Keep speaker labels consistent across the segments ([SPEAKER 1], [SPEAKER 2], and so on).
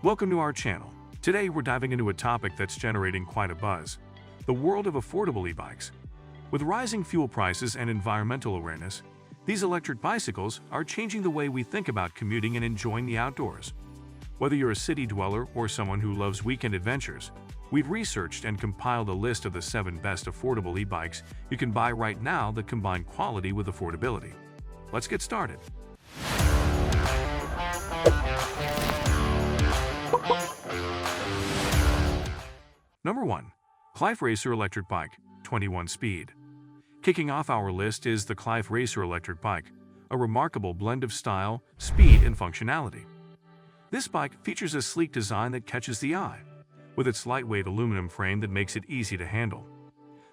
[SPEAKER 1] Welcome to our channel. Today we're diving into a topic that's generating quite a buzz: the world of affordable e-bikes. With rising fuel prices and environmental awareness, these electric bicycles are changing the way we think about commuting and enjoying the outdoors. Whether you're a city dweller or someone who loves weekend adventures, we've researched and compiled a list of the 7 best affordable e-bikes you can buy right now that combine quality with affordability. Let's get started. Number 1. Qlife Racer Electric Bike, 21 Speed. Kicking off our list is the Qlife Racer Electric Bike, a remarkable blend of style, speed, and functionality. This bike features a sleek design that catches the eye, with its lightweight aluminum frame that makes it easy to handle.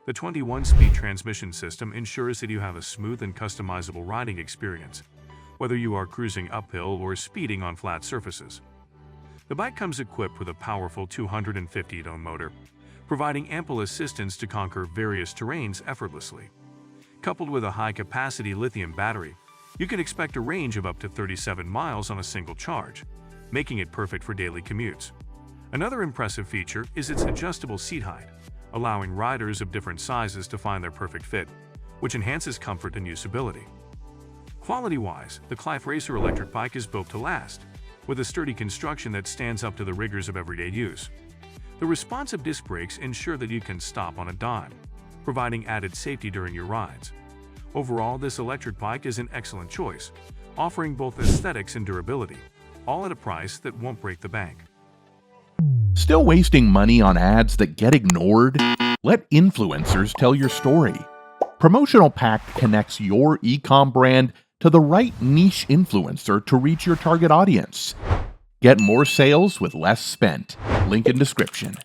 [SPEAKER 1] The 21-speed transmission system ensures that you have a smooth and customizable riding experience, whether you are cruising uphill or speeding on flat surfaces. The bike comes equipped with a powerful 250-ohm motor, providing ample assistance to conquer various terrains effortlessly. Coupled with a high-capacity lithium battery, you can expect a range of up to 37 miles on a single charge, making it perfect for daily commutes. Another impressive feature is its adjustable seat height, allowing riders of different sizes to find their perfect fit, which enhances comfort and usability. Quality-wise, the Qlife Racer Electric Bike is built to last, with a sturdy construction that stands up to the rigors of everyday use. The responsive disc brakes ensure that you can stop on a dime, providing added safety during your rides. Overall, this electric bike is an excellent choice, offering both aesthetics and durability, all at a price that won't break the bank.
[SPEAKER 2] Still wasting money on ads that get ignored? Let influencers tell your story. Promotional Pack connects your e-com brand to the right niche influencer to reach your target audience. Get more sales with less spent. Link in description.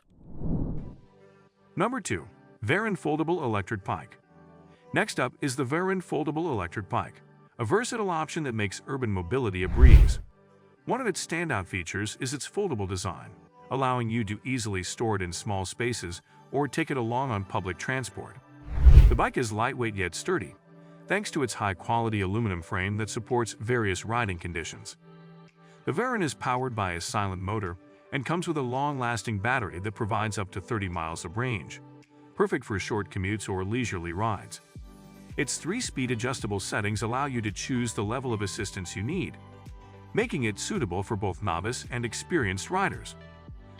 [SPEAKER 1] Number 2. Varun Foldable Electric Bike. Next up is the Varun Foldable Electric Bike, a versatile option that makes urban mobility a breeze. One of its standout features is its foldable design, allowing you to easily store it in small spaces or take it along on public transport. The bike is lightweight yet sturdy, thanks to its high-quality aluminum frame that supports various riding conditions. The Varun is powered by a silent motor and comes with a long-lasting battery that provides up to 30 miles of range, perfect for short commutes or leisurely rides. Its 3-speed adjustable settings allow you to choose the level of assistance you need, making it suitable for both novice and experienced riders.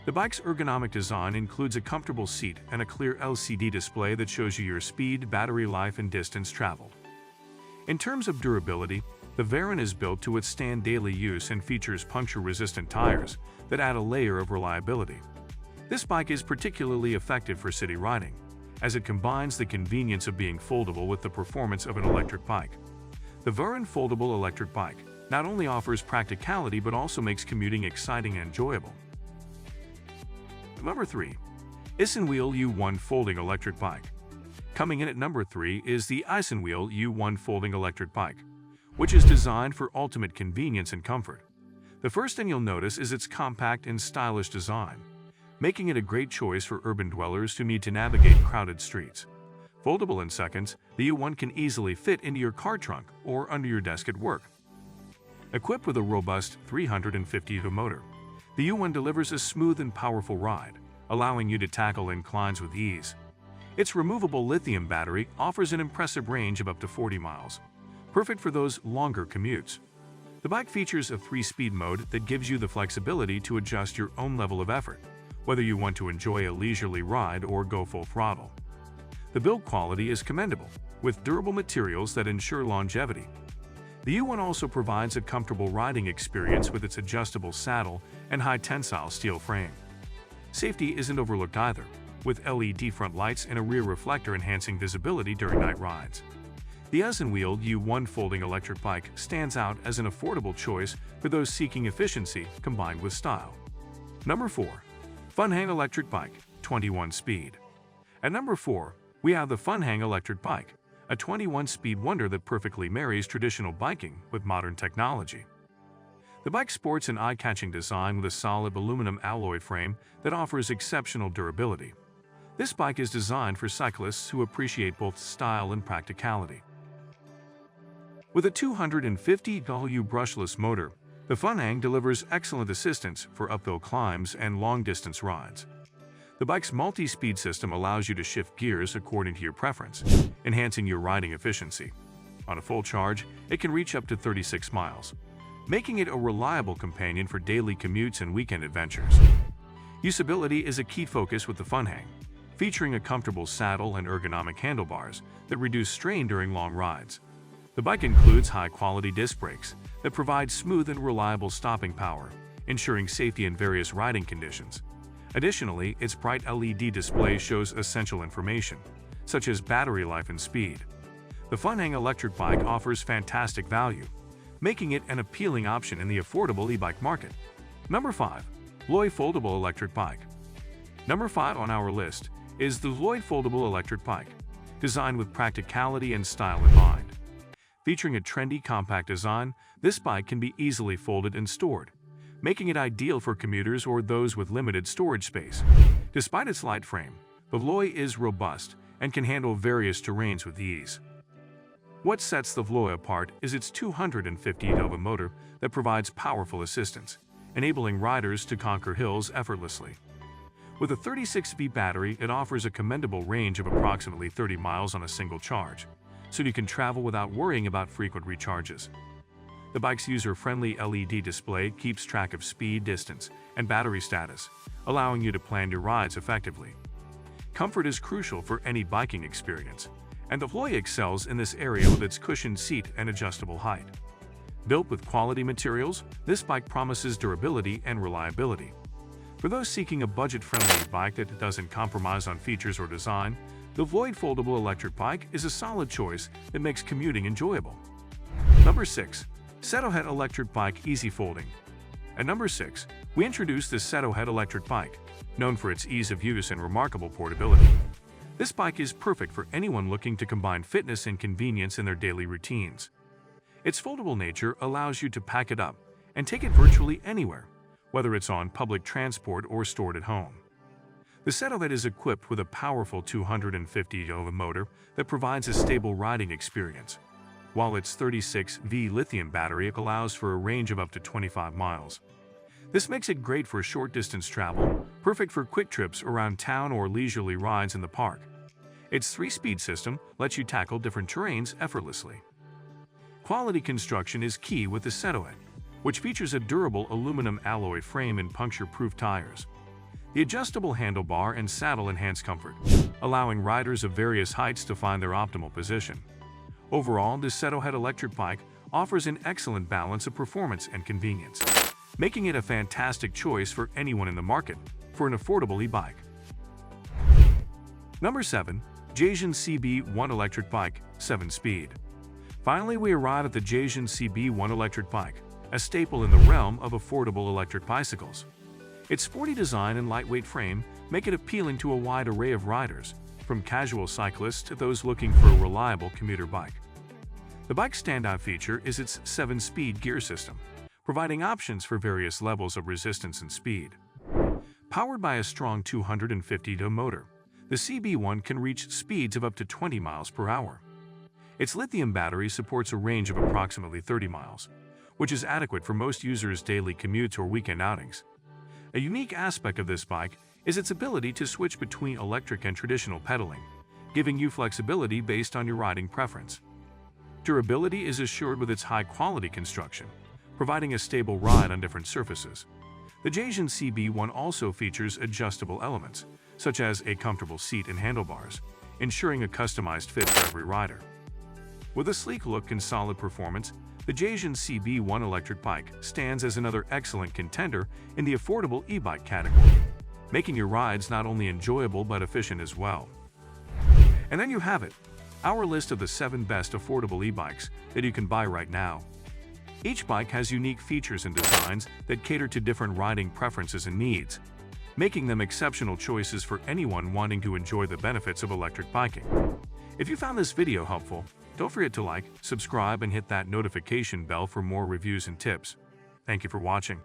[SPEAKER 1] The bike's ergonomic design includes a comfortable seat and a clear LCD display that shows you your speed, battery life, and distance traveled. In terms of durability, the Varun is built to withstand daily use and features puncture-resistant tires that add a layer of reliability. This bike is particularly effective for city riding, as it combines the convenience of being foldable with the performance of an electric bike. The Varun Foldable Electric Bike not only offers practicality but also makes commuting exciting and enjoyable. Number 3. Isinwheel U1 Folding Electric Bike. Coming in at number 3 is the isinwheel U1 Folding Electric Bike, which is designed for ultimate convenience and comfort. The first thing you'll notice is its compact and stylish design, making it a great choice for urban dwellers who need to navigate crowded streets. Foldable in seconds, the U1 can easily fit into your car trunk or under your desk at work. Equipped with a robust 350-ohm motor, the U1 delivers a smooth and powerful ride, allowing you to tackle inclines with ease. Its removable lithium battery offers an impressive range of up to 40 miles, perfect for those longer commutes. The bike features a 3-speed mode that gives you the flexibility to adjust your own level of effort, whether you want to enjoy a leisurely ride or go full throttle. The build quality is commendable, with durable materials that ensure longevity. The U1 also provides a comfortable riding experience with its adjustable saddle and high-tensile steel frame. Safety isn't overlooked either, with LED front lights and a rear reflector enhancing visibility during night rides. The isinwheel U1 Folding Electric Bike stands out as an affordable choice for those seeking efficiency combined with style. Number 4. Funhang Electric Bike, 21 Speed. At number 4, we have the Funhang Electric Bike, a 21-speed wonder that perfectly marries traditional biking with modern technology. The bike sports an eye-catching design with a solid aluminum alloy frame that offers exceptional durability. This bike is designed for cyclists who appreciate both style and practicality. With a 250 Hloie brushless motor, The Funhang delivers excellent assistance for uphill climbs and long-distance rides. The bike's multi-speed system allows you to shift gears according to your preference, enhancing your riding efficiency. On a full charge, it can reach up to 36 miles, making it a reliable companion for daily commutes and weekend adventures. Usability is a key focus with the Funhang, featuring a comfortable saddle and ergonomic handlebars that reduce strain during long rides. The bike includes high-quality disc brakes that provide smooth and reliable stopping power, ensuring safety in various riding conditions. Additionally, its bright LED display shows essential information, such as battery life and speed. The Funhang electric bike offers fantastic value, making it an appealing option in the affordable e-bike market. Number 5. Hloie Foldable Electric Bike. Number 5 on our list is the Hloie Foldable Electric Bike, designed with practicality and style in mind. Featuring a trendy compact design, this bike can be easily folded and stored, making it ideal for commuters or those with limited storage space. Despite its light frame, the Hloie is robust and can handle various terrains with ease. What sets the Hloie apart is its 250 kW motor that provides powerful assistance, enabling riders to conquer hills effortlessly. With a 36V battery, it offers a commendable range of approximately 30 miles on a single charge, so you can travel without worrying about frequent recharges. The bike's user-friendly LED display keeps track of speed, distance, and battery status, allowing you to plan your rides effectively. Comfort is crucial for any biking experience, and the Hloie excels in this area with its cushioned seat and adjustable height. Built with quality materials, this bike promises durability and reliability. For those seeking a budget-friendly bike that doesn't compromise on features or design, the Hloie Foldable Electric Bike is a solid choice that makes commuting enjoyable. Number 6. Setohet Electric Bike Easy Folding. At number 6, we introduce the Setohet Electric Bike, known for its ease of use and remarkable portability. This bike is perfect for anyone looking to combine fitness and convenience in their daily routines. Its foldable nature allows you to pack it up and take it virtually anywhere, whether it's on public transport or stored at home. The Setohet is equipped with a powerful 250 kW motor that provides a stable riding experience, while its 36V lithium battery allows for a range of up to 25 miles. This makes it great for short-distance travel, perfect for quick trips around town or leisurely rides in the park. Its 3-speed system lets you tackle different terrains effortlessly. Quality construction is key with the Setohet, which features a durable aluminum alloy frame and puncture-proof tires. The adjustable handlebar and saddle enhance comfort, allowing riders of various heights to find their optimal position. Overall, the Setohet electric bike offers an excellent balance of performance and convenience, making it a fantastic choice for anyone in the market for an affordable e-bike. Number 7. Jasion CB1 Electric Bike 7-Speed. Finally, we arrive at the Jasion CB1 Electric Bike, a staple in the realm of affordable electric bicycles. Its sporty design and lightweight frame make it appealing to a wide array of riders, from casual cyclists to those looking for a reliable commuter bike. The bike's standout feature is its 7-speed gear system, providing options for various levels of resistance and speed. Powered by a strong 250 kW motor, the CB1 can reach speeds of up to 20 miles per hour. Its lithium battery supports a range of approximately 30 miles, which is adequate for most users' daily commutes or weekend outings. A unique aspect of this bike is its ability to switch between electric and traditional pedaling, giving you flexibility based on your riding preference. Durability is assured with its high-quality construction, providing a stable ride on different surfaces. The Jasion CB1 also features adjustable elements, such as a comfortable seat and handlebars, ensuring a customized fit for every rider. With a sleek look and solid performance, the Jasion CB1 electric bike stands as another excellent contender in the affordable e-bike category, making your rides not only enjoyable but efficient as well. And then you have it, our list of the 7 best affordable e-bikes that you can buy right now. Each bike has unique features and designs that cater to different riding preferences and needs, making them exceptional choices for anyone wanting to enjoy the benefits of electric biking. If you found this video helpful, don't forget to like, subscribe, and hit that notification bell for more reviews and tips. Thank you for watching.